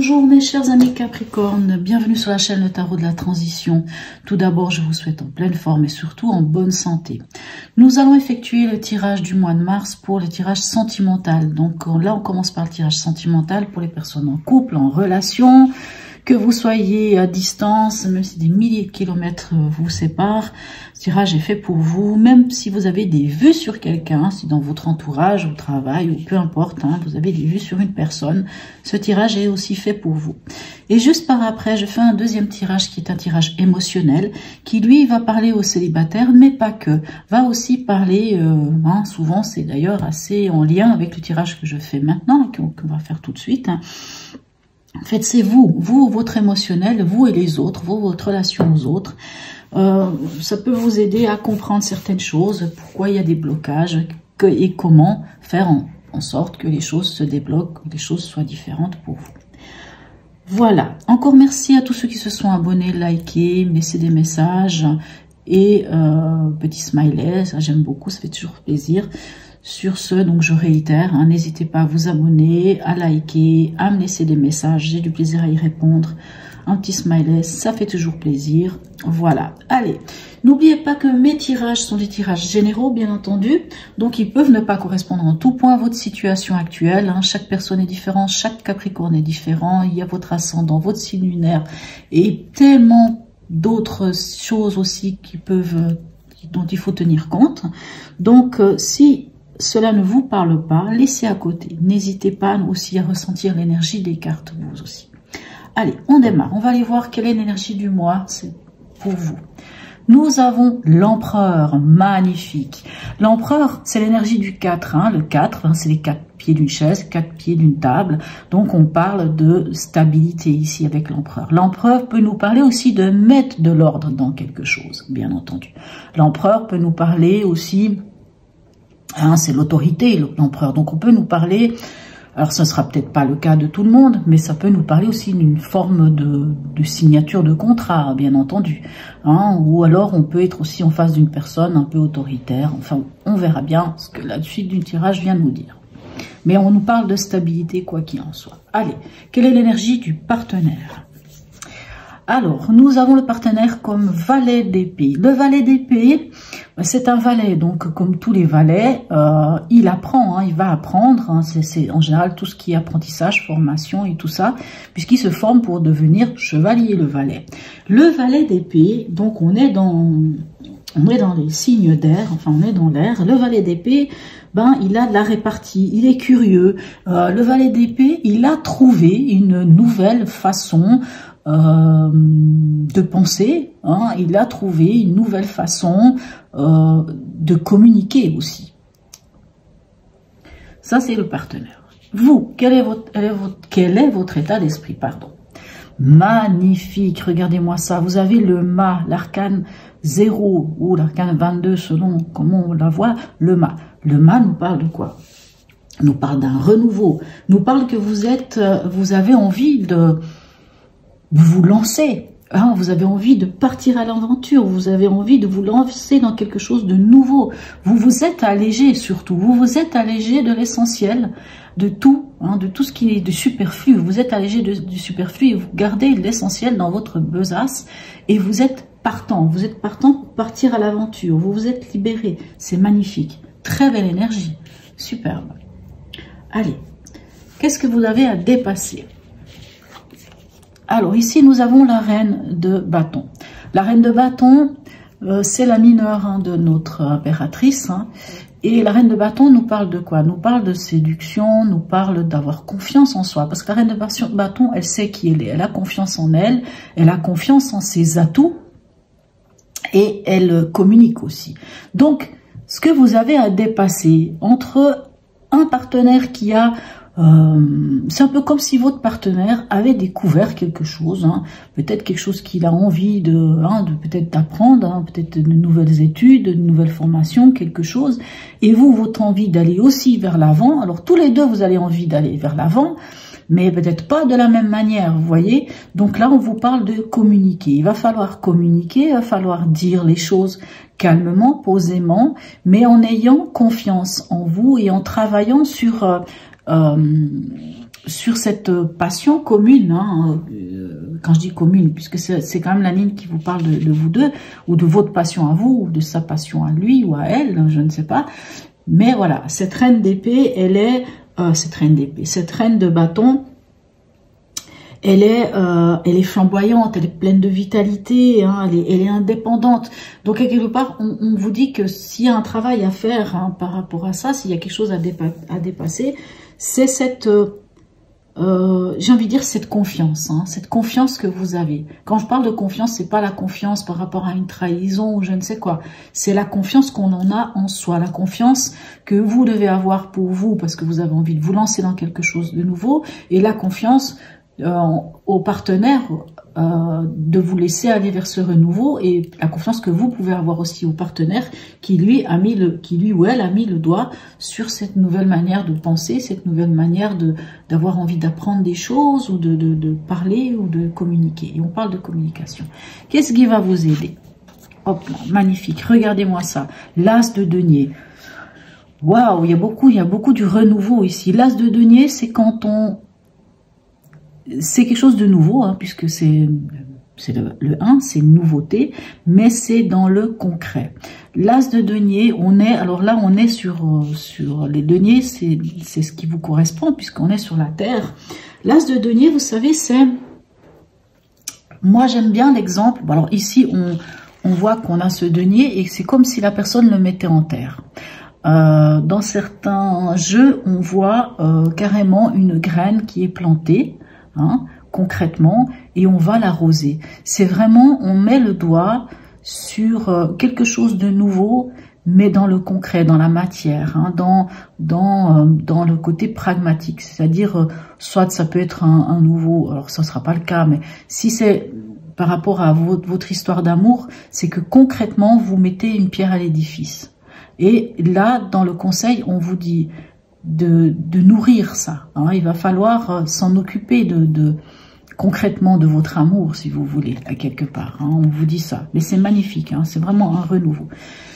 Bonjour mes chers amis Capricorne, bienvenue sur la chaîne Le Tarot de la Transition. Tout d'abord, je vous souhaite en pleine forme et surtout en bonne santé. Nous allons effectuer le tirage du mois de mars pour le tirage sentimental. Donc là, on commence par le tirage sentimental pour les personnes en couple, en relation, que vous soyez à distance, même si des milliers de kilomètres vous séparent. Ce tirage est fait pour vous, même si vous avez des vues sur quelqu'un, si dans votre entourage, au travail, ou peu importe, vous avez des vues sur une personne, ce tirage est aussi fait pour vous. Et juste par après, je fais un deuxième tirage qui est un tirage émotionnel, qui lui va parler aux célibataires, mais pas que, va aussi parler, souvent c'est d'ailleurs assez en lien avec le tirage que je fais maintenant, qu'on va faire tout de suite. En fait, c'est vous, votre émotionnel, vous et les autres, votre relation aux autres. Ça peut vous aider à comprendre certaines choses, pourquoi il y a des blocages et comment faire en sorte que les choses se débloquent, que les choses soient différentes pour vous. Voilà, encore merci à tous ceux qui se sont abonnés, likés, laissé des messages et petit smiley, ça j'aime beaucoup, ça fait toujours plaisir. Sur ce, donc je réitère, n'hésitez pas à vous abonner, à liker, à me laisser des messages, j'ai du plaisir à y répondre. Un petit smiley, ça fait toujours plaisir. Voilà, allez, n'oubliez pas que mes tirages sont des tirages généraux, bien entendu, donc ils peuvent ne pas correspondre en tout point à votre situation actuelle. Chaque personne est différente, chaque Capricorne est différent, il y a votre ascendant, votre signe lunaire et tellement d'autres choses aussi dont il faut tenir compte. Donc, si cela ne vous parle pas, laissez à côté. N'hésitez pas aussi à ressentir l'énergie des cartes, vous aussi. Allez, on démarre. On va aller voir quelle est l'énergie du mois pour vous. Nous avons l'empereur, magnifique. L'empereur, c'est l'énergie du 4. Le 4, c'est les 4 pieds d'une chaise, 4 pieds d'une table. Donc, on parle de stabilité ici avec l'empereur. L'empereur peut nous parler aussi de mettre de l'ordre dans quelque chose, bien entendu. L'empereur peut nous parler aussi... c'est l'autorité, l'empereur. Donc, on peut nous parler, alors ce ne sera peut-être pas le cas de tout le monde, mais ça peut nous parler aussi d'une forme de signature de contrat, bien entendu. Ou alors, on peut être aussi en face d'une personne un peu autoritaire. Enfin, on verra bien ce que la suite du tirage vient nous dire. Mais on nous parle de stabilité, quoi qu'il en soit. Allez, quelle est l'énergie du partenaire ? Alors, nous avons le partenaire comme valet d'épée. Le valet d'épée, c'est un valet, donc comme tous les valets, il apprend, il va apprendre. C'est en général tout ce qui est apprentissage, formation et tout ça, puisqu'il se forme pour devenir chevalier, le valet. Le valet d'épée, donc on est dans les signes d'air, enfin on est dans l'air. Le valet d'épée, il a de la répartie, il est curieux. Le valet d'épée, il a trouvé une nouvelle façon de penser, il a trouvé une nouvelle façon de communiquer aussi. Ça, c'est le partenaire. Vous, quel est votre état d'esprit, pardon? Magnifique, regardez-moi ça. Vous avez le mât, l'arcane 0 ou l'arcane 22, selon comment on la voit, le mât. Le mât nous parle de quoi? Nous parle d'un renouveau. Nous parle que vous avez envie de vous lancer, vous avez envie de partir à l'aventure, vous avez envie de vous lancer dans quelque chose de nouveau. Vous vous êtes allégé surtout, vous vous êtes allégé de l'essentiel, de tout ce qui est de superflu. Vous êtes allégé du superflu et vous gardez l'essentiel dans votre besace et vous êtes partant pour partir à l'aventure. Vous vous êtes libéré, c'est magnifique, très belle énergie, superbe. Allez, qu'est-ce que vous avez à dépasser ? Alors ici, nous avons la reine de bâton. La reine de bâton, c'est la mineure de notre impératrice. Et la reine de bâton nous parle de quoi? Nous parle de séduction, nous parle d'avoir confiance en soi. Parce que la reine de bâton, elle sait qui elle est. Elle a confiance en elle, elle a confiance en ses atouts. Et elle communique aussi. Donc, ce que vous avez à dépasser entre un partenaire qui a... c'est un peu comme si votre partenaire avait découvert quelque chose, peut-être quelque chose qu'il a envie de peut-être d'apprendre, peut-être de nouvelles études, de nouvelles formations, quelque chose, et vous, votre envie d'aller aussi vers l'avant. Alors tous les deux, vous avez envie d'aller vers l'avant, mais peut-être pas de la même manière, vous voyez. Donc là, on vous parle de communiquer. Il va falloir communiquer, il va falloir dire les choses calmement, posément, mais en ayant confiance en vous et en travaillant sur sur cette passion commune, hein, quand je dis commune, puisque c'est quand même la ligne qui vous parle de vous deux, ou de votre passion à vous, ou de sa passion à lui ou à elle, je ne sais pas. Mais voilà, cette reine d'épée, elle est, cette reine de bâton, elle est flamboyante, elle est pleine de vitalité, hein, elle est indépendante. Donc, à quelque part, on vous dit que s'il y a un travail à faire, hein, par rapport à ça, s'il y a quelque chose à dépasser, c'est cette... j'ai envie de dire cette confiance, hein, cette confiance que vous avez. Quand je parle de confiance, c'est pas la confiance par rapport à une trahison ou je ne sais quoi. C'est la confiance qu'on en a en soi, la confiance que vous devez avoir pour vous parce que vous avez envie de vous lancer dans quelque chose de nouveau et la confiance au partenaire de vous laisser aller vers ce renouveau et la confiance que vous pouvez avoir aussi au partenaire qui lui ou elle a mis le doigt sur cette nouvelle manière de penser, cette nouvelle manière d'avoir envie d'apprendre des choses ou de parler ou de communiquer. Et on parle de communication. Qu'est-ce qui va vous aider? Hop là, magnifique. Regardez-moi ça. L'as de denier. Waouh, il y a beaucoup du renouveau ici. L'as de denier, c'est quand c'est quelque chose de nouveau, hein, puisque c'est le 1, c'est une nouveauté, mais c'est dans le concret. L'as de denier, alors là, on est sur les deniers, c'est ce qui vous correspond, puisqu'on est sur la terre. L'as de denier, vous savez, moi j'aime bien l'exemple, alors ici, on voit qu'on a ce denier, et c'est comme si la personne le mettait en terre. Dans certains jeux, on voit carrément une graine qui est plantée, hein, concrètement, et on va l'arroser. C'est vraiment, on met le doigt sur quelque chose de nouveau, mais dans le concret, dans la matière, hein, dans le côté pragmatique. C'est-à-dire, soit ça peut être un nouveau, alors ça ne sera pas le cas, mais si c'est par rapport à votre histoire d'amour, c'est que concrètement, vous mettez une pierre à l'édifice. Et là, dans le conseil, on vous dit de nourrir ça. Hein. Il va falloir s'en occuper concrètement de votre amour, si vous voulez, à quelque part. Hein. On vous dit ça. Mais c'est magnifique, hein. C'est vraiment un renouveau.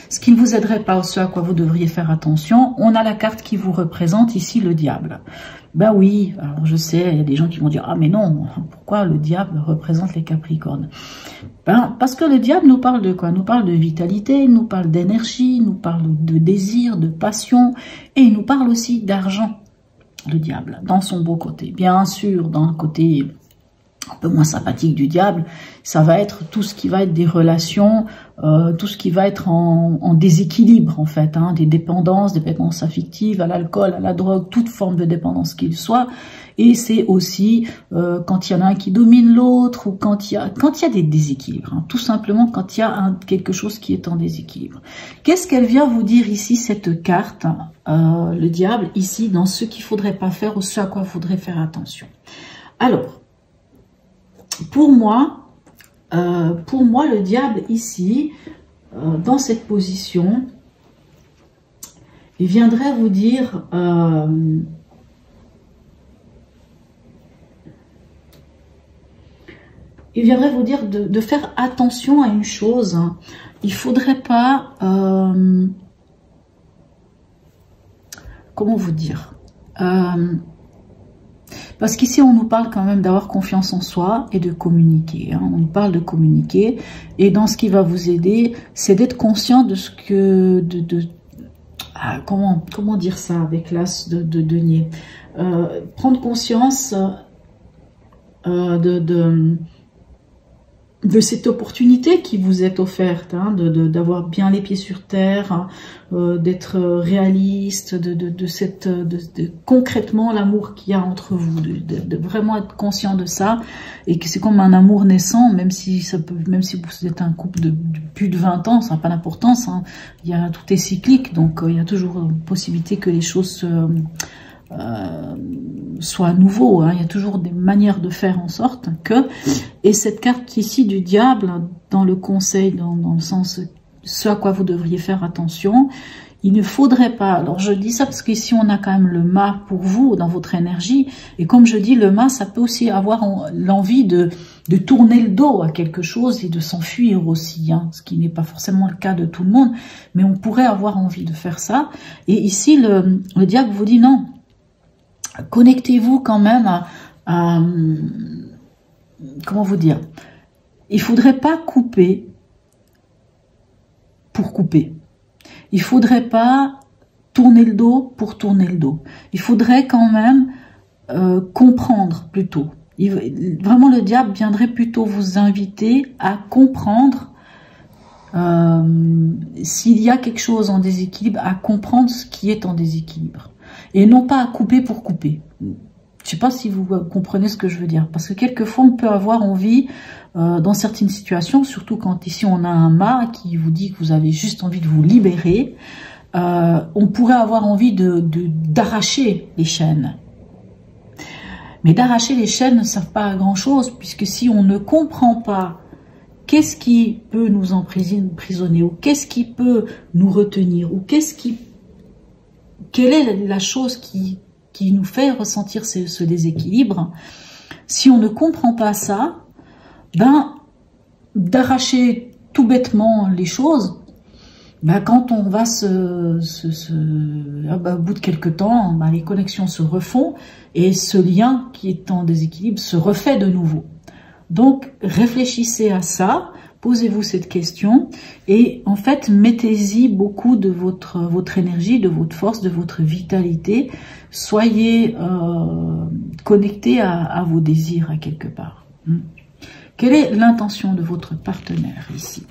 Ce qui ne vous aiderait pas, ce à quoi vous devriez faire attention, on a la carte qui vous représente ici, le diable. Ben oui, alors je sais, il y a des gens qui vont dire « Ah mais non, pourquoi le diable représente les Capricornes ?» Ben, parce que le diable nous parle de quoi? Nous parle de vitalité, nous parle d'énergie, nous parle de désir, de passion, et il nous parle aussi d'argent, le diable, dans son beau côté. Bien sûr, dans un côté un peu moins sympathique du diable, ça va être tout ce qui va être des relations, tout ce qui va être en déséquilibre en fait, hein, des dépendances affectives, à l'alcool, à la drogue, toute forme de dépendance qu'il soit. Et c'est aussi quand il y en a un qui domine l'autre ou quand il y a des déséquilibres, hein, tout simplement quand il y a quelque chose qui est en déséquilibre. Qu'est-ce qu'elle vient vous dire ici, cette carte, le diable, ici, dans ce qu'il ne faudrait pas faire ou ce à quoi il faudrait faire attention? Alors, pour moi, le diable ici, dans cette position, il viendrait vous dire, de faire attention à une chose. Hein. Il faudrait pas, comment vous dire, parce qu'ici, on nous parle quand même d'avoir confiance en soi et de communiquer. Hein. On nous parle de communiquer. Et dans ce qui va vous aider, c'est d'être conscient de ce que... comment dire ça avec l'as de denier, prendre conscience de cette opportunité qui vous est offerte, hein, d'avoir bien les pieds sur terre, hein, d'être réaliste, de concrètement l'amour qu'il y a entre vous, de vraiment être conscient de ça, et que c'est comme un amour naissant, même si vous êtes un couple de plus de 20 ans, ça n'a pas d'importance, hein, tout est cyclique, donc il y a toujours une possibilité que les choses soit nouveau, hein. Il y a toujours des manières de faire en sorte que, et cette carte ici du diable, dans le conseil, dans le sens, ce à quoi vous devriez faire attention, il ne faudrait pas, alors je dis ça parce qu'ici on a quand même le mât pour vous, dans votre énergie, et comme je dis, le mât, ça peut aussi avoir l'envie de tourner le dos à quelque chose et de s'enfuir aussi, hein, ce qui n'est pas forcément le cas de tout le monde, mais on pourrait avoir envie de faire ça, et ici le diable vous dit non. connectez-vous quand même à comment vous dire, il faudrait pas couper pour couper. Il faudrait pas tourner le dos pour tourner le dos. Il faudrait quand même comprendre plutôt. Vraiment, le diable viendrait plutôt vous inviter à comprendre s'il y a quelque chose en déséquilibre, à comprendre ce qui est en déséquilibre. Et non pas à couper pour couper. Je sais pas si vous comprenez ce que je veux dire. Parce que quelquefois, on peut avoir envie, dans certaines situations, surtout quand ici on a un mât qui vous dit que vous avez juste envie de vous libérer, on pourrait avoir envie d'arracher les chaînes. Mais d'arracher les chaînes ne sert pas à grand chose, puisque si on ne comprend pas qu'est-ce qui peut nous emprisonner, ou qu'est-ce qui peut nous retenir, ou quelle est la chose qui nous fait ressentir ce déséquilibre, si on ne comprend pas ça, ben, d'arracher tout bêtement les choses, ben, quand on va au bout de quelques temps, ben, les connexions se refont et ce lien qui est en déséquilibre se refait de nouveau. Donc, réfléchissez à ça, posez-vous cette question et en fait, mettez-y beaucoup de votre énergie, de votre force, de votre vitalité. Soyez connectés à vos désirs à quelque part. Quelle est l'intention de votre partenaire ici?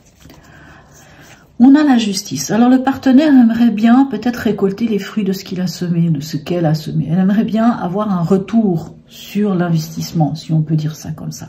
On a la justice. Alors le partenaire aimerait bien peut-être récolter les fruits de ce qu'il a semé, de ce qu'elle a semé. Elle aimerait bien avoir un retour sur l'investissement, si on peut dire ça comme ça.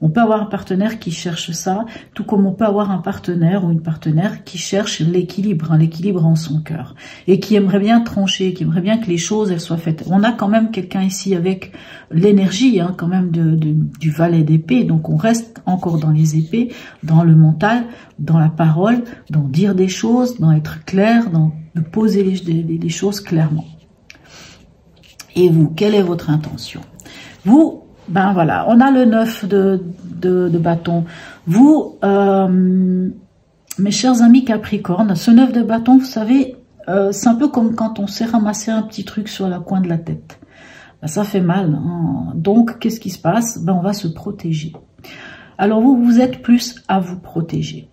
On peut avoir un partenaire qui cherche ça, tout comme on peut avoir un partenaire ou une partenaire qui cherche l'équilibre, l'équilibre en son cœur, et qui aimerait bien trancher, qui aimerait bien que les choses elles soient faites. On a quand même quelqu'un ici avec l'énergie, quand même du valet d'épée, donc on reste encore dans les épées, dans le mental, dans la parole, dans dire des choses, dans être clair, dans de poser les choses clairement. Et vous, quelle est votre intention? Vous, ben voilà, on a le 9 de bâton. Vous, mes chers amis Capricorne, ce 9 de bâton, vous savez, c'est un peu comme quand on s'est ramassé un petit truc sur la coin de la tête. Ben, ça fait mal. Hein. Donc, qu'est-ce qui se passe? Ben, on va se protéger. Alors, vous êtes plus à vous protéger.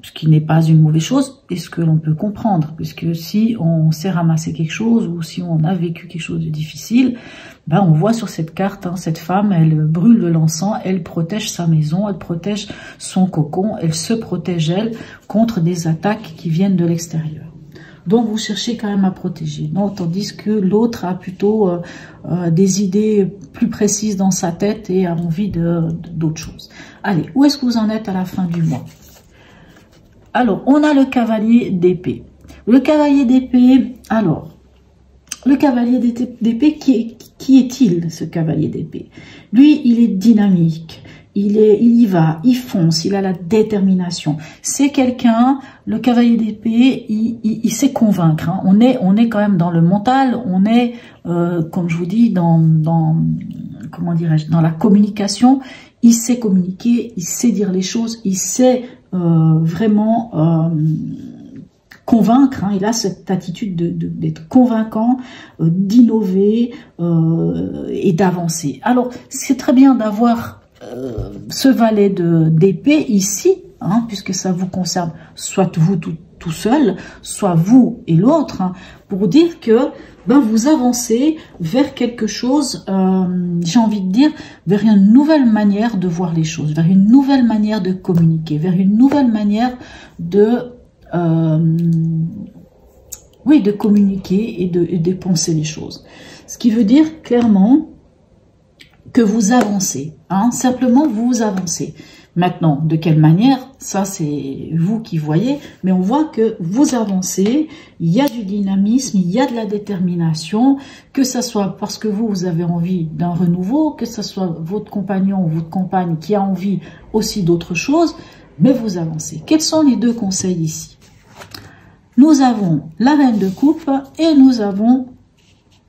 Ce qui n'est pas une mauvaise chose, et ce que l'on peut comprendre, puisque si on s'est ramassé quelque chose, ou si on a vécu quelque chose de difficile, ben on voit sur cette carte, cette femme, elle brûle de l'encens, elle protège sa maison, elle protège son cocon, elle se protège, elle, contre des attaques qui viennent de l'extérieur. Donc vous cherchez quand même à protéger, non, tandis que l'autre a plutôt des idées plus précises dans sa tête et a envie d'autre chose. Allez, où est-ce que vous en êtes à la fin du mois? Alors, on a le cavalier d'épée. Le cavalier d'épée, alors, le cavalier d'épée, qui est-il, ce cavalier d'épée? Lui, il est dynamique, il y va, il fonce, il a la détermination. C'est quelqu'un, le cavalier d'épée, il sait convaincre. Hein. On est quand même dans le mental, on est, comme je vous dis, comment dirais-je, dans la communication. Il sait communiquer, il sait dire les choses, il sait vraiment convaincre, il a cette attitude d'être convaincant, d'innover et d'avancer. Alors, c'est très bien d'avoir ce valet d'épée ici, puisque ça vous concerne soit vous tout seul, soit vous et l'autre, pour dire que vous avancez vers quelque chose, j'ai envie de dire, vers une nouvelle manière de voir les choses, vers une nouvelle manière de communiquer, vers une nouvelle manière de communiquer et de penser les choses. Ce qui veut dire clairement que vous avancez, simplement vous avancez. Maintenant, de quelle manière, ça c'est vous qui voyez, mais on voit que vous avancez, il y a du dynamisme, il y a de la détermination, que ce soit parce que vous avez envie d'un renouveau, que ce soit votre compagnon ou votre compagne qui a envie aussi d'autre chose, mais vous avancez. Quels sont les deux conseils ici? Nous avons la reine de coupe et nous avons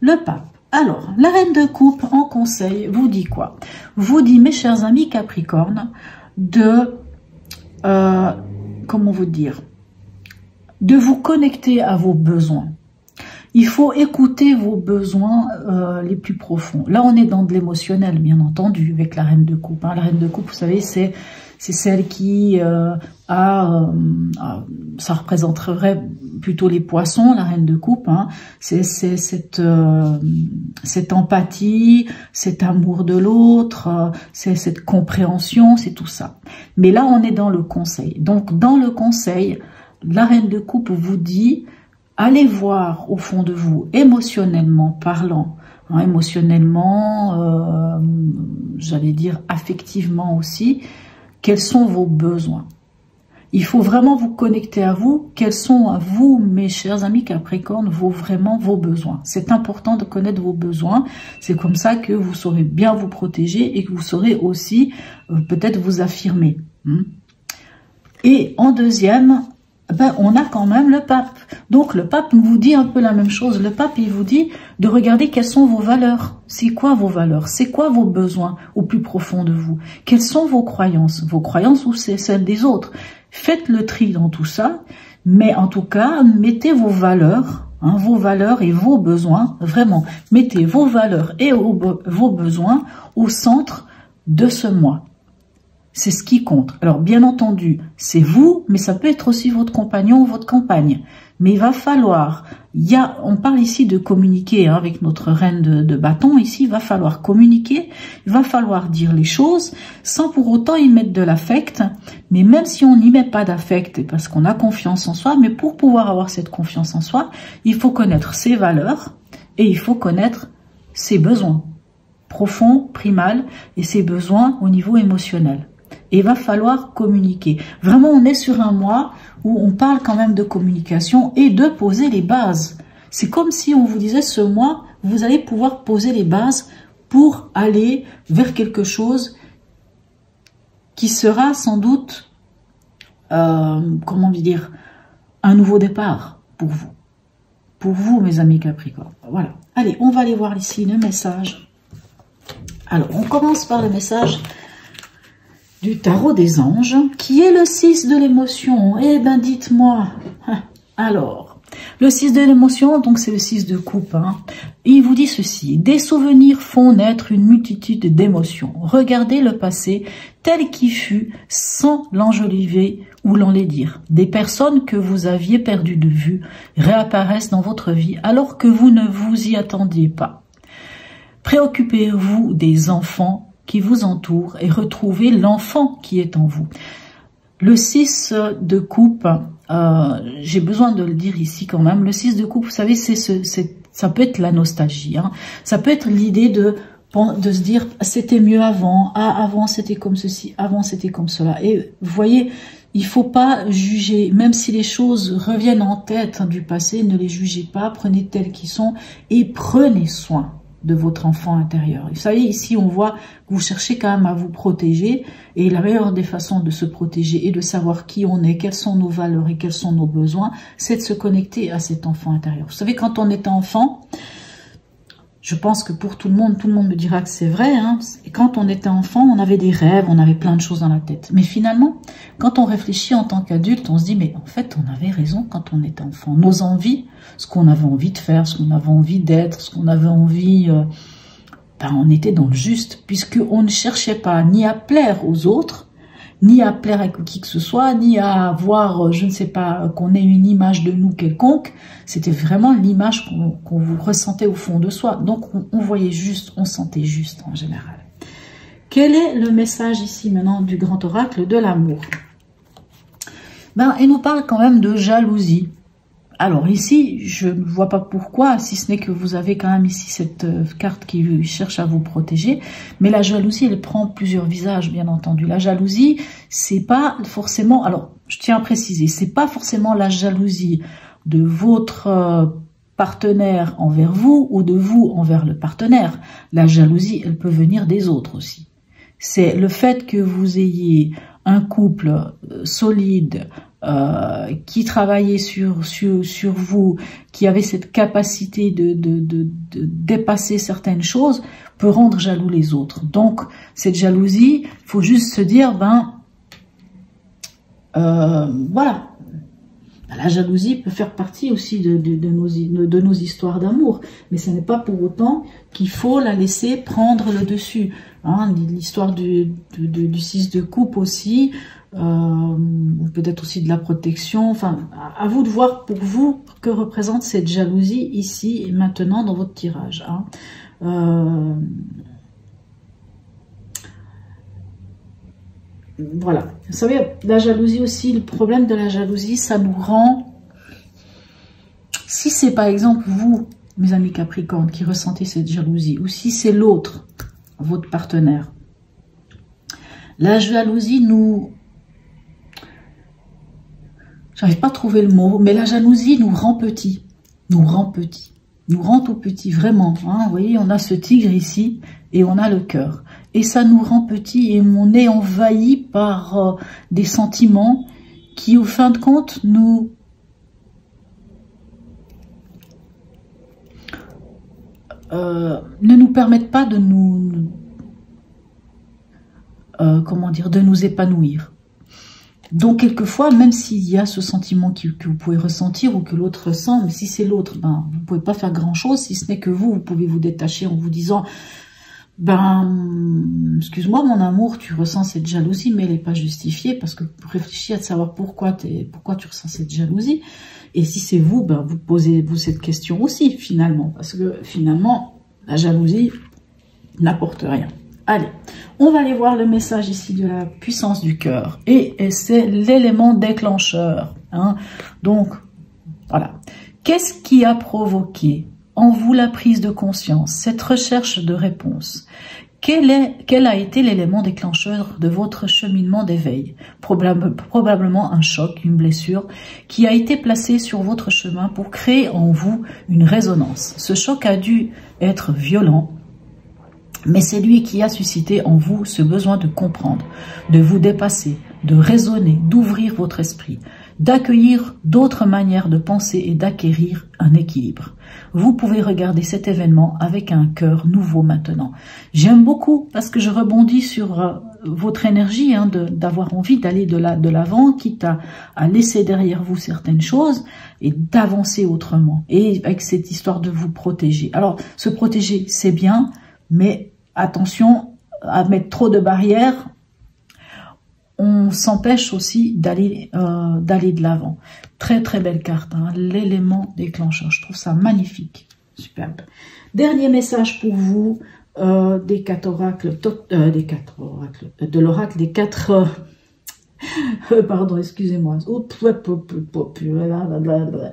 le pape. Alors, la reine de coupe en conseil vous dit quoi? Vous dit, mes chers amis Capricorne, comment vous dire, de vous connecter à vos besoins. il faut écouter vos besoins les plus profonds. Là, on est dans de l'émotionnel, bien entendu, avec la reine de coupe. Hein. La reine de coupe, vous savez, c'est celle qui ça représenterait plutôt les poissons, la reine de coupe. Hein. C'est cette empathie, cet amour de l'autre, c'est cette compréhension, c'est tout ça. Mais là, on est dans le conseil. Donc, dans le conseil, la reine de coupe vous dit, allez voir au fond de vous, émotionnellement parlant, hein, émotionnellement, j'allais dire affectivement aussi, quels sont vos besoins. Il faut vraiment vous connecter à vous. Quels sont à vous, mes chers amis Capricorne, vraiment vos besoins. C'est important de connaître vos besoins. C'est comme ça que vous saurez bien vous protéger et que vous saurez aussi peut-être vous affirmer. Et en deuxième, ben, on a quand même le pape. Donc le pape vous dit un peu la même chose. Le pape, il vous dit de regarder quelles sont vos valeurs. C'est quoi vos valeurs? C'est quoi vos besoins au plus profond de vous? Quelles sont vos croyances? Vos croyances ou c'est celles des autres? Faites le tri dans tout ça, mais en tout cas, mettez vos valeurs, hein, vos valeurs et vos besoins, vraiment, mettez vos valeurs et vos besoins au centre de ce mois. C'est ce qui compte. Alors, bien entendu, c'est vous, mais ça peut être aussi votre compagnon ou votre compagne. Mais il va falloir, on parle ici de communiquer hein, avec notre reine de bâton, ici, il va falloir communiquer, il va falloir dire les choses, sans pour autant y mettre de l'affect, mais même si on n'y met pas d'affect, parce qu'on a confiance en soi, mais pour pouvoir avoir cette confiance en soi, il faut connaître ses valeurs, et il faut connaître ses besoins, profonds, primals, et ses besoins au niveau émotionnel. Et il va falloir communiquer. Vraiment, on est sur un mois où on parle quand même de communication et de poser les bases. C'est comme si on vous disait ce mois, vous allez pouvoir poser les bases pour aller vers quelque chose qui sera sans doute, comment dire, un nouveau départ pour vous. Pour vous, mes amis Capricorne. Voilà. Allez, on va aller voir ici le message. Alors, on commence par le message du tarot des anges, qui est le 6 de l'émotion. Eh ben, dites-moi. Alors, le 6 de l'émotion, donc c'est le 6 de coupe. Hein. Il vous dit ceci. Des souvenirs font naître une multitude d'émotions. Regardez le passé tel qu'il fut sans l'enjoliver ou l'enlaidir. Des personnes que vous aviez perdues de vue réapparaissent dans votre vie alors que vous ne vous y attendiez pas. Préoccupez-vous des enfants qui vous entoure et retrouvez l'enfant qui est en vous. Le 6 de coupe, j'ai besoin de le dire ici quand même, le 6 de coupe, vous savez, ça peut être la nostalgie, hein. Ça peut être l'idée de se dire c'était mieux avant, avant c'était comme ceci, avant c'était comme cela. Et vous voyez, il faut pas juger, même si les choses reviennent en tête du passé, ne les jugez pas, prenez telles qu'ils sont et prenez soin de votre enfant intérieur. Vous savez, ici, on voit que vous cherchez quand même à vous protéger et la meilleure des façons de se protéger et de savoir qui on est, quelles sont nos valeurs et quels sont nos besoins, c'est de se connecter à cet enfant intérieur. Vous savez, quand on est enfant, je pense que pour tout le monde me dira que c'est vrai, hein, et quand on était enfant, on avait des rêves, on avait plein de choses dans la tête. Mais finalement, quand on réfléchit en tant qu'adulte, on se dit, mais en fait, on avait raison quand on était enfant. Nos envies, ce qu'on avait envie de faire, ce qu'on avait envie d'être, ce qu'on avait envie, on était dans le juste, puisqu'on ne cherchait pas ni à plaire aux autres, ni à plaire à qui que ce soit, ni à avoir, je ne sais pas, qu'on ait une image de nous quelconque. C'était vraiment l'image qu'on vous ressentait au fond de soi. Donc, on voyait juste, on sentait juste en général. Quel est le message ici maintenant du grand oracle de l'amour? Il nous parle quand même de jalousie. Alors ici, je ne vois pas pourquoi, si ce n'est que vous avez quand même ici cette carte qui cherche à vous protéger. Mais la jalousie, elle prend plusieurs visages, bien entendu. La jalousie, c'est pas forcément... Alors, je tiens à préciser, c'est pas forcément la jalousie de votre partenaire envers vous ou de vous envers le partenaire. La jalousie, elle peut venir des autres aussi. C'est le fait que vous ayez un couple solide, qui travaillait sur vous, qui avait cette capacité de dépasser certaines choses, peut rendre jaloux les autres. Donc, cette jalousie, il faut juste se dire, voilà, la jalousie peut faire partie aussi de nos histoires d'amour, mais ce n'est pas pour autant qu'il faut la laisser prendre le dessus. Hein, l'histoire du 6 de coupe aussi, peut-être aussi de la protection. Enfin, à vous de voir pour vous que représente cette jalousie ici et maintenant dans votre tirage. Hein. Voilà. Vous savez, la jalousie aussi, le problème de la jalousie, ça nous rend... Si c'est par exemple vous, mes amis Capricorne, qui ressentez cette jalousie, ou si c'est l'autre, votre partenaire, la jalousie nous... J'arrive pas à trouver le mot, mais la jalousie nous rend petits. Nous rend petits. Nous rend tout petits, vraiment. Hein, vous voyez, on a ce tigre ici, et on a le cœur. Et ça nous rend petits, et on est envahi par des sentiments qui, au fin de compte, nous... ne nous permettent pas de nous... comment dire, de nous épanouir. Donc, quelquefois, même s'il y a ce sentiment que vous pouvez ressentir ou que l'autre ressent, mais si c'est l'autre, ben, vous ne pouvez pas faire grand-chose, si ce n'est que vous pouvez vous détacher en vous disant, ben, excuse-moi mon amour, tu ressens cette jalousie, mais elle n'est pas justifiée, parce que réfléchis à savoir pourquoi tu ressens cette jalousie. Et si c'est vous, ben, vous posez-vous cette question aussi, finalement, parce que finalement, la jalousie n'apporte rien. Allez, on va aller voir le message ici de la puissance du cœur. Et c'est l'élément déclencheur. Hein. Donc, voilà. Qu'est-ce qui a provoqué en vous la prise de conscience, cette recherche de réponse? Quel a été l'élément déclencheur de votre cheminement d'éveil? Probablement un choc, une blessure qui a été placée sur votre chemin pour créer en vous une résonance. Ce choc a dû être violent, mais c'est lui qui a suscité en vous ce besoin de comprendre, de vous dépasser, de raisonner, d'ouvrir votre esprit, d'accueillir d'autres manières de penser et d'acquérir un équilibre. Vous pouvez regarder cet événement avec un cœur nouveau maintenant. J'aime beaucoup parce que je rebondis sur votre énergie hein, d'avoir envie d'aller de l'avant, quitte à laisser derrière vous certaines choses et d'avancer autrement. Et avec cette histoire de vous protéger. Alors, se protéger, c'est bien, mais attention à mettre trop de barrières, on s'empêche aussi d'aller de l'avant. Très très belle carte, hein, l'élément déclencheur. Je trouve ça magnifique, superbe. Dernier message pour vous des 4 oracles, de l'oracle des 4. Pardon, excusez-moi.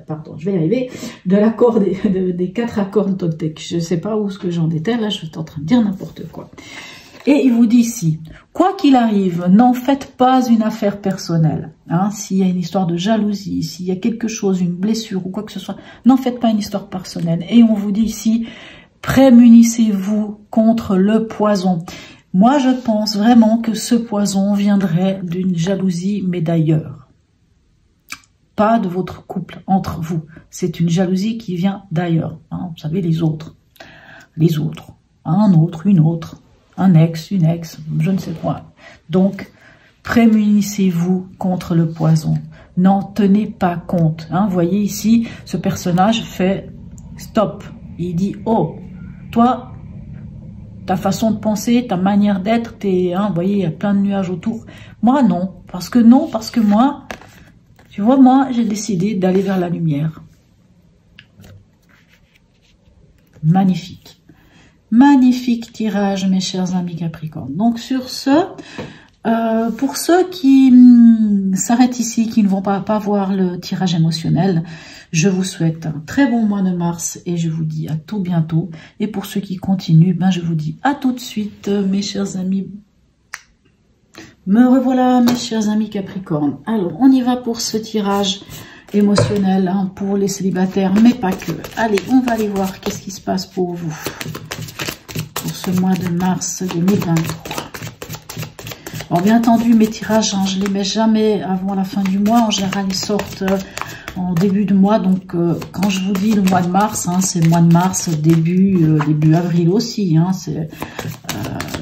Pardon, je vais y arriver. De l'accord des 4 accords Toltec. Je ne sais pas où ce que j'en étais. Là, je suis en train de dire n'importe quoi. Et il vous dit ici, quoi qu'il arrive, n'en faites pas une affaire personnelle. Hein, s'il y a une histoire de jalousie, s'il y a quelque chose, une blessure ou quoi que ce soit, n'en faites pas une histoire personnelle. Et on vous dit ici, prémunissez-vous contre le poison. Moi, je pense vraiment que ce poison viendrait d'une jalousie, mais d'ailleurs. Pas de votre couple, entre vous. C'est une jalousie qui vient d'ailleurs. Hein, vous savez, les autres. Les autres. Un autre, une autre. Un ex, une ex, je ne sais quoi. Donc, prémunissez-vous contre le poison. N'en tenez pas compte. Hein, vous voyez ici, ce personnage fait stop. Il dit, oh, toi, ta façon de penser, ta manière d'être, hein, vous voyez, il y a plein de nuages autour. Moi, non. Parce que moi, tu vois, moi, j'ai décidé d'aller vers la lumière. Magnifique. Magnifique tirage, mes chers amis Capricorne. Donc, sur ce, pour ceux qui s'arrêtent ici, qui ne vont pas voir le tirage émotionnel, je vous souhaite un très bon mois de mars et je vous dis à tout bientôt. Et pour ceux qui continuent, ben je vous dis à tout de suite, mes chers amis. Me revoilà, mes chers amis Capricorne. Alors, on y va pour ce tirage émotionnel hein, pour les célibataires, mais pas que. Allez, on va aller voir qu'est-ce qui se passe pour vous. Pour ce mois de mars 2023. Alors bien entendu, mes tirages, hein, je les mets jamais avant la fin du mois. En général, ils sortent en début de mois. Donc, quand je vous dis le mois de mars, hein, c'est le mois de mars, début avril aussi. Hein,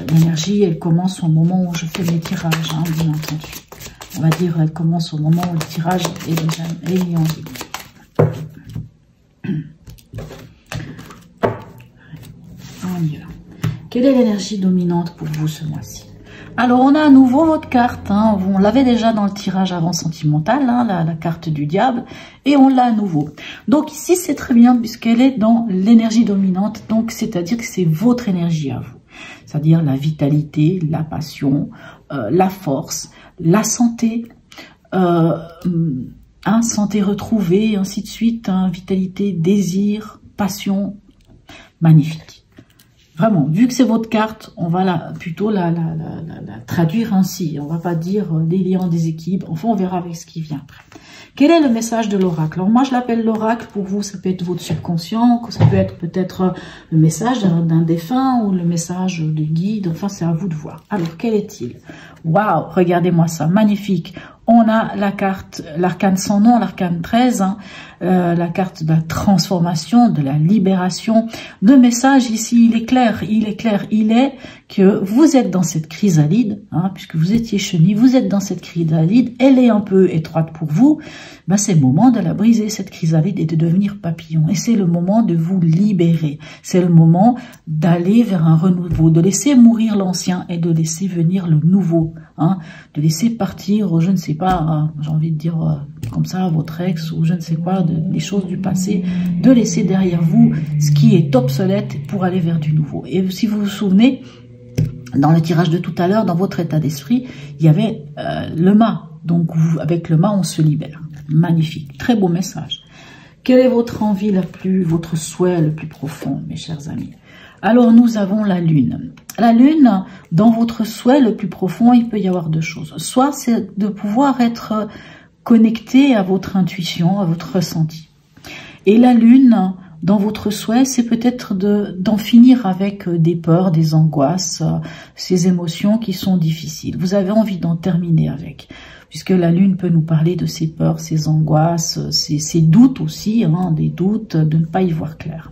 l'énergie, elle commence au moment où je fais mes tirages, hein, bien entendu. On va dire, elle commence au moment où le tirage est déjà en ligne. On y va. Quelle est l'énergie dominante pour vous ce mois-ci? Alors, on a à nouveau votre carte. Hein. On l'avait déjà dans le tirage avant sentimental, hein, la carte du diable. Et on l'a à nouveau. Donc ici, c'est très bien puisqu'elle est dans l'énergie dominante. Donc, c'est-à-dire que c'est votre énergie à vous. C'est-à-dire la vitalité, la passion, la force, la santé, santé retrouvée, ainsi de suite. Hein, vitalité, désir, passion. Magnifique. Vraiment, vu que c'est votre carte, on va plutôt la traduire ainsi. On va pas dire des liens, des équilibres. Enfin, on verra avec ce qui vient après. Quel est le message de l'oracle? Alors moi, je l'appelle l'oracle. Pour vous, ça peut être votre subconscient, ça peut être peut-être le message d'un défunt ou le message de guide. Enfin, c'est à vous de voir. Alors, quel est-il? Waouh, regardez-moi ça, magnifique. On a la carte, l'arcane sans nom, l'arcane 13, hein, la carte de la transformation, de la libération. Le message ici, il est clair, il est que vous êtes dans cette chrysalide, hein, puisque vous étiez chenille, vous êtes dans cette chrysalide, elle est un peu étroite pour vous, ben c'est le moment de la briser, cette chrysalide, et de devenir papillon. Et c'est le moment de vous libérer, c'est le moment d'aller vers un renouveau, de laisser mourir l'ancien et de laisser venir le nouveau, hein, de laisser partir, je ne sais pas, j'ai envie de dire comme ça, votre ex ou je ne sais quoi, des choses du passé, de laisser derrière vous ce qui est obsolète pour aller vers du nouveau. Et si vous vous souvenez, dans le tirage de tout à l'heure, dans votre état d'esprit, il y avait le mât. Donc avec le mât, on se libère. Magnifique, très beau message. Quelle est votre envie votre souhait le plus profond, mes chers amis? Alors nous avons la lune. La lune, dans votre souhait le plus profond, il peut y avoir deux choses. Soit c'est de pouvoir être connecté à votre intuition, à votre ressenti. Et la lune, dans votre souhait, c'est peut-être d'en finir avec des peurs, des angoisses, ces émotions qui sont difficiles. Vous avez envie d'en terminer avec, puisque la lune peut nous parler de ces peurs, ces angoisses, ces doutes aussi, hein, des doutes, de ne pas y voir clair.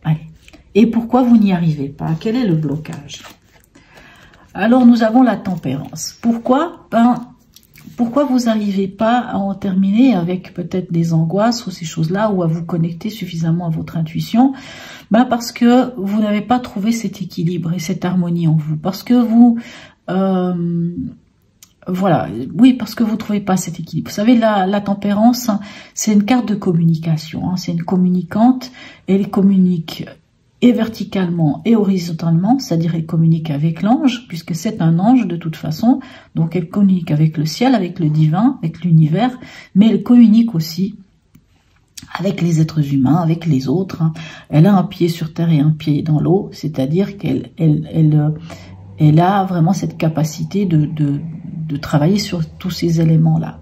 Allez. Et pourquoi vous n'y arrivez pas? Quel est le blocage? Alors nous avons la tempérance. Pourquoi? Pourquoi vous n'arrivez pas à en terminer avec peut-être des angoisses ou ces choses-là, ou à vous connecter suffisamment à votre intuition? Parce que vous n'avez pas trouvé cet équilibre et cette harmonie en vous. Parce que vous... voilà, oui, parce que vous ne trouvez pas cet équilibre. Vous savez, la tempérance, c'est une carte de communication. Hein, c'est une communicante, elle communique et verticalement et horizontalement, c'est-à-dire elle communique avec l'ange, puisque c'est un ange de toute façon, donc elle communique avec le ciel, avec le divin, avec l'univers, mais elle communique aussi avec les êtres humains, avec les autres. Hein. Elle a un pied sur terre et un pied dans l'eau, c'est-à-dire qu'elle a vraiment cette capacité de travailler sur tous ces éléments-là.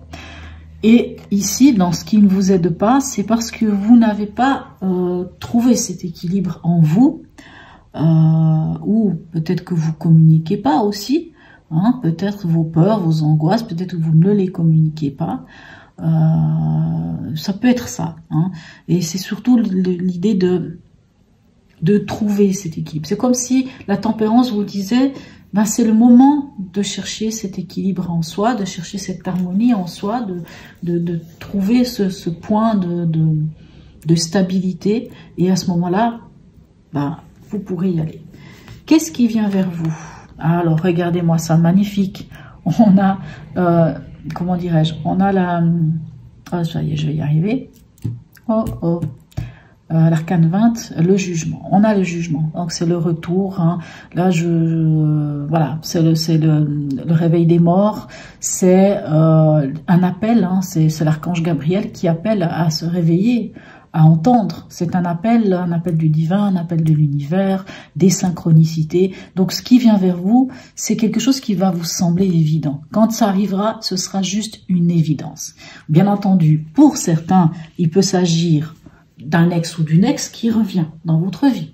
Et ici, dans ce qui ne vous aide pas, c'est parce que vous n'avez pas trouvé cet équilibre en vous, ou peut-être que vous communiquez pas aussi, hein, peut-être vos peurs, vos angoisses, peut-être que vous ne les communiquez pas. Ça peut être ça. Hein, et c'est surtout l'idée de trouver cet équilibre. C'est comme si la tempérance vous disait... c'est le moment de chercher cet équilibre en soi, de chercher cette harmonie en soi, de trouver ce point de stabilité. Et à ce moment-là, vous pourrez y aller. Qu'est-ce qui vient vers vous? Alors, regardez-moi ça, magnifique. On a, comment dirais-je? On a la... Oh, ça y est, je vais y arriver. Oh. L'arcane 20, le jugement. On a le jugement, donc c'est le retour. Hein. Là, voilà, c'est le réveil des morts. C'est un appel. Hein. C'est l'archange Gabriel qui appelle à se réveiller, à entendre. C'est un appel du divin, un appel de l'univers, des synchronicités. Donc, ce qui vient vers vous, c'est quelque chose qui va vous sembler évident. Quand ça arrivera, ce sera juste une évidence. Bien entendu, pour certains, il peut s'agir d'un ex ou d'une ex qui revient dans votre vie.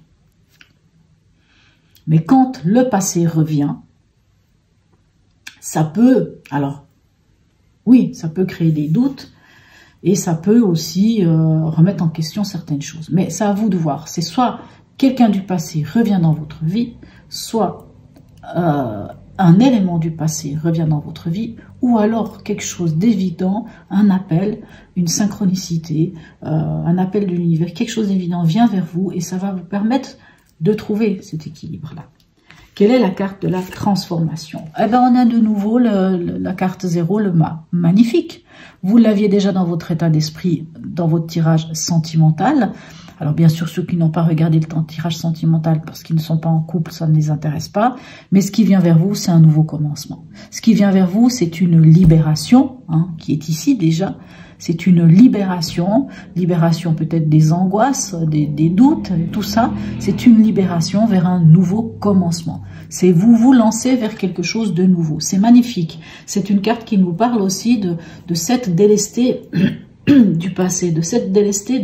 Mais quand le passé revient, ça peut, alors, oui, ça peut créer des doutes et ça peut aussi remettre en question certaines choses. Mais c'est à vous de voir. C'est soit quelqu'un du passé revient dans votre vie, soit un élément du passé revient dans votre vie, ou alors quelque chose d'évident, un appel, une synchronicité, un appel de l'univers, quelque chose d'évident vient vers vous et ça va vous permettre de trouver cet équilibre-là. Quelle est la carte de la transformation? Eh bien, on a de nouveau la carte 0, le mât. Magnifique. Vous l'aviez déjà dans votre état d'esprit, dans votre tirage sentimental. Alors bien sûr, ceux qui n'ont pas regardé le tirage sentimental parce qu'ils ne sont pas en couple, ça ne les intéresse pas. Mais ce qui vient vers vous, c'est un nouveau commencement. Ce qui vient vers vous, c'est une libération, hein, qui est ici déjà. C'est une libération peut-être des angoisses, des doutes, tout ça. C'est une libération vers un nouveau commencement. C'est vous lancez vers quelque chose de nouveau. C'est magnifique. C'est une carte qui nous parle aussi de cette délestée du passé, de cette délestée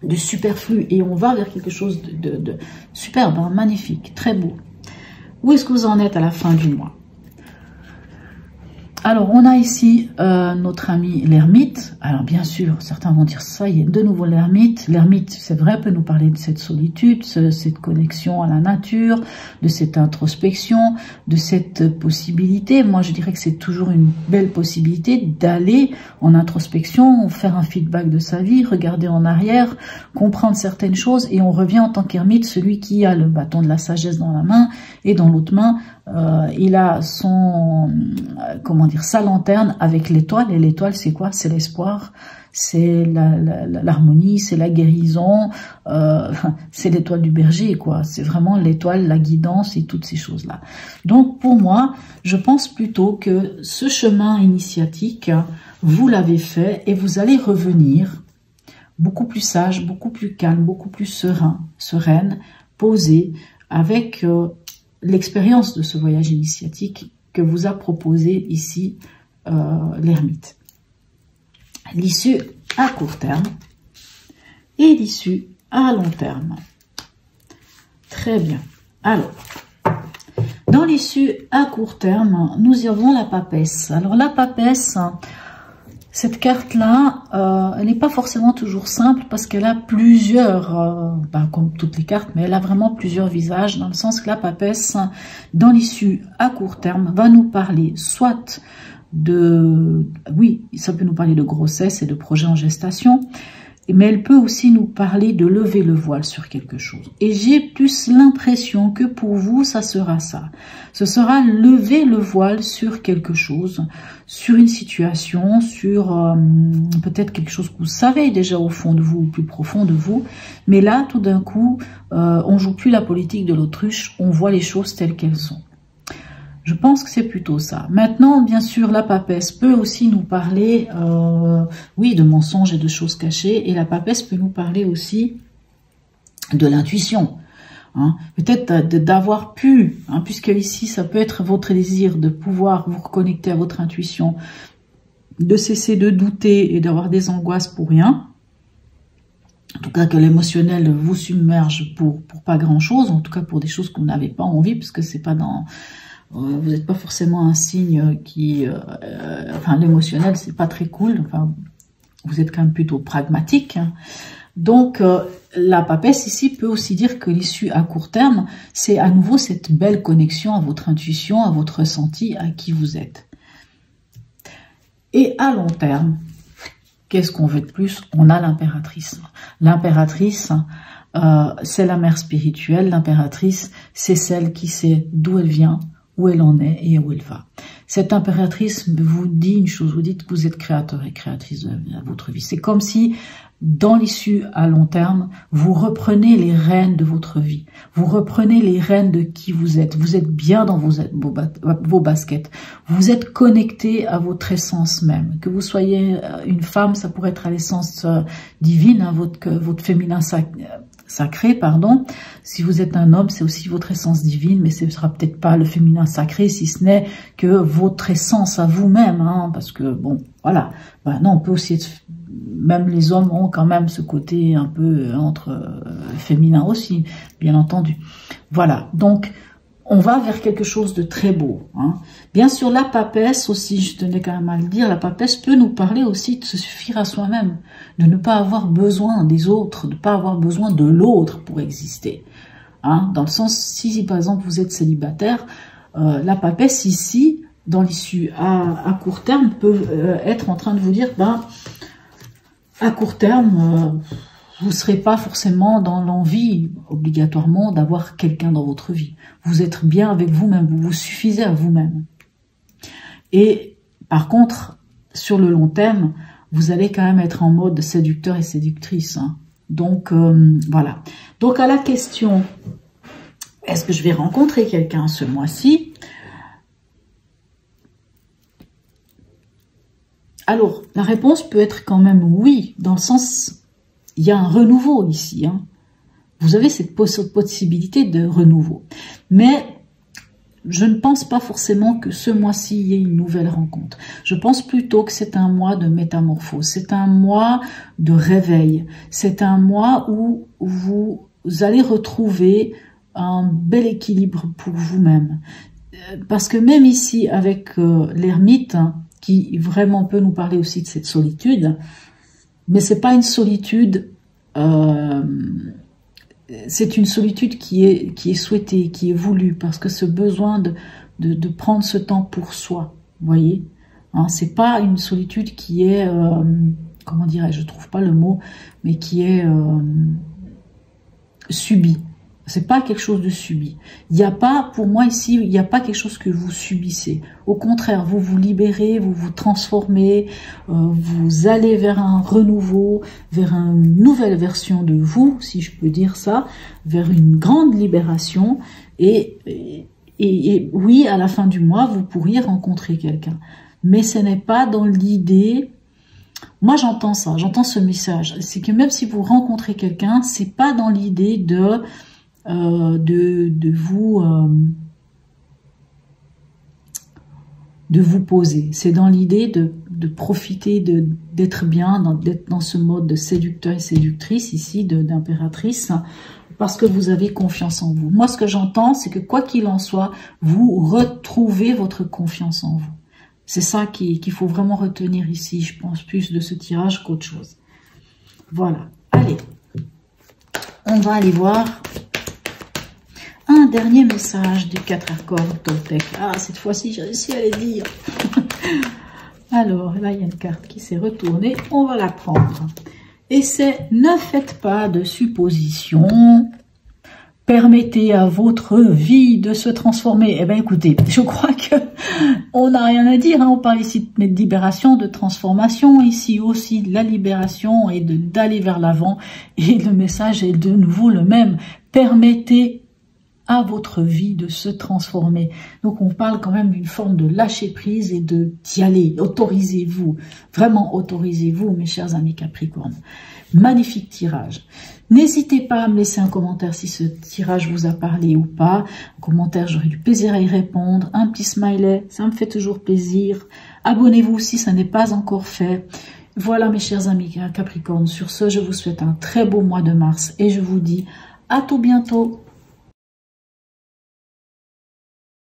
du superflu. Et on va vers quelque chose de superbe, hein, magnifique, très beau. Où est-ce que vous en êtes à la fin du mois? Alors, on a ici notre ami l'ermite. Alors, bien sûr, certains vont dire ça, il y a de nouveau l'ermite. L'ermite, c'est vrai, peut nous parler de cette solitude, cette connexion à la nature, de cette introspection, de cette possibilité. Moi, je dirais que c'est toujours une belle possibilité d'aller en introspection, faire un feedback de sa vie, regarder en arrière, comprendre certaines choses, et on revient en tant qu'ermite, celui qui a le bâton de la sagesse dans la main, et dans l'autre main, il a son, comment dire, sa lanterne avec l'étoile. Et l'étoile, c'est quoi? C'est l'espoir, c'est l'harmonie, c'est la guérison, c'est l'étoile du berger, quoi. C'est vraiment l'étoile, la guidance et toutes ces choses-là. Donc, pour moi, je pense plutôt que ce chemin initiatique, vous l'avez fait et vous allez revenir beaucoup plus sage, beaucoup plus calme, beaucoup plus sereine, posé, avec l'expérience de ce voyage initiatique que vous a proposé ici l'ermite. L'issue à court terme et l'issue à long terme. Très bien. Alors, dans l'issue à court terme, nous avons la papesse. Alors la papesse, cette carte-là, elle n'est pas forcément toujours simple parce qu'elle a plusieurs, comme toutes les cartes, mais elle a vraiment plusieurs visages, dans le sens que la papesse, dans l'issue à court terme, va nous parler soit oui, ça peut nous parler de grossesse et de projet en gestation, mais elle peut aussi nous parler de lever le voile sur quelque chose. Et j'ai plus l'impression que pour vous, ça sera ça. Ce sera lever le voile sur quelque chose, sur une situation, sur peut-être quelque chose que vous savez déjà au fond de vous, au plus profond de vous. Mais là, tout d'un coup, on joue plus la politique de l'autruche, on voit les choses telles qu'elles sont. Je pense que c'est plutôt ça. Maintenant, bien sûr, la papesse peut aussi nous parler, oui, de mensonges et de choses cachées. Et la papesse peut nous parler aussi de l'intuition. Hein. Peut-être d'avoir pu, hein, puisque ici, ça peut être votre désir de pouvoir vous reconnecter à votre intuition, de cesser de douter et d'avoir des angoisses pour rien. En tout cas, que l'émotionnel vous submerge pour pas grand-chose. En tout cas, pour des choses que vous n'avez pas envie, puisque c'est pas dans... vous n'êtes pas forcément un signe qui... enfin, l'émotionnel, c'est pas très cool. Enfin, vous êtes quand même plutôt pragmatique. Hein. Donc, la papesse ici peut aussi dire que l'issue à court terme, c'est à nouveau cette belle connexion à votre intuition, à votre ressenti, à qui vous êtes. Et à long terme, qu'est-ce qu'on veut de plus? On a l'impératrice. L'impératrice... c'est la mère spirituelle. L'impératrice, c'est celle qui sait d'où elle vient, où elle en est et où elle va. Cette impératrice vous dit une chose, vous dites que vous êtes créateur et créatrice de votre vie. C'est comme si, dans l'issue à long terme, vous reprenez les rênes de votre vie. Vous reprenez les rênes de qui vous êtes. Vous êtes bien dans vos baskets. Vous êtes connecté à votre essence même. Que vous soyez une femme, ça pourrait être à l'essence divine, hein, votre féminin sacré, pardon. Si vous êtes un homme, c'est aussi votre essence divine, mais ce ne sera peut-être pas le féminin sacré, si ce n'est que votre essence à vous-même, hein, parce que, bon, voilà. Ben, non, on peut aussi être... Même les hommes ont quand même ce côté un peu entre féminin aussi, bien entendu. Voilà, donc on va vers quelque chose de très beau. Hein. Bien sûr, la papesse aussi, je tenais quand même à le dire, la papesse peut nous parler aussi de se suffire à soi-même, de ne pas avoir besoin des autres, de ne pas avoir besoin de l'autre pour exister. Hein. Dans le sens, si par exemple vous êtes célibataire, la papesse ici, dans l'issue à court terme, peut être en train de vous dire, ben, à court terme, vous ne serez pas forcément dans l'envie, obligatoirement, d'avoir quelqu'un dans votre vie. Vous êtes bien avec vous-même, vous vous suffisez à vous-même. Et par contre, sur le long terme, vous allez quand même être en mode séducteur et séductrice. Hein. Donc, voilà. Donc, à la question, est-ce que je vais rencontrer quelqu'un ce mois-ci? Alors, la réponse peut être quand même oui, dans le sens, il y a un renouveau ici. Hein. Vous avez cette possibilité de renouveau. Mais je ne pense pas forcément que ce mois-ci, il y ait une nouvelle rencontre. Je pense plutôt que c'est un mois de métamorphose. C'est un mois de réveil. C'est un mois où vous allez retrouver un bel équilibre pour vous-même. Parce que même ici, avec l'ermite, hein, qui vraiment peut nous parler aussi de cette solitude, mais c'est pas une solitude, c'est une solitude qui est souhaitée, qui est voulue, parce que ce besoin de prendre ce temps pour soi, vous voyez, hein, c'est pas une solitude qui est, comment dirais-je, je trouve pas le mot, mais qui est subie. C'est pas quelque chose de subi. Il n'y a pas, pour moi ici, il n'y a pas quelque chose que vous subissez. Au contraire, vous vous libérez, vous vous transformez, vous allez vers un renouveau, vers une nouvelle version de vous, si je peux dire ça, vers une grande libération. Et oui, à la fin du mois, vous pourriez rencontrer quelqu'un. Mais ce n'est pas dans l'idée... Moi, j'entends ça, j'entends ce message. C'est que même si vous rencontrez quelqu'un, c'est pas dans l'idée de vous poser. C'est dans l'idée de profiter, d'être bien, d'être dans ce mode de séducteur et séductrice ici, d'impératrice, parce que vous avez confiance en vous. Moi, ce que j'entends, c'est que quoi qu'il en soit, vous retrouvez votre confiance en vous. C'est ça qu'il faut vraiment retenir ici, je pense, plus de ce tirage qu'autre chose. Voilà. Allez, on va aller voir un dernier message des 4 arcanes Toltec. Ah, cette fois-ci, j'ai réussi à les dire. Alors, là, il y a une carte qui s'est retournée. On va la prendre. Et c'est « Ne faites pas de suppositions. Permettez à votre vie de se transformer. » Eh bien, écoutez, je crois que on n'a rien à dire. Hein. On parle ici de libération, de transformation. Ici aussi, de la libération et d'aller vers l'avant. Et le message est de nouveau le même. Permettez à votre vie de se transformer. Donc, on parle quand même d'une forme de lâcher prise et d'y aller. Autorisez-vous. Vraiment, autorisez-vous, mes chers amis Capricorne. Magnifique tirage. N'hésitez pas à me laisser un commentaire si ce tirage vous a parlé ou pas. Un commentaire, j'aurai du plaisir à y répondre. Un petit smiley, ça me fait toujours plaisir. Abonnez-vous si ça n'est pas encore fait. Voilà, mes chers amis Capricorne. Sur ce, je vous souhaite un très beau mois de mars et je vous dis à tout bientôt.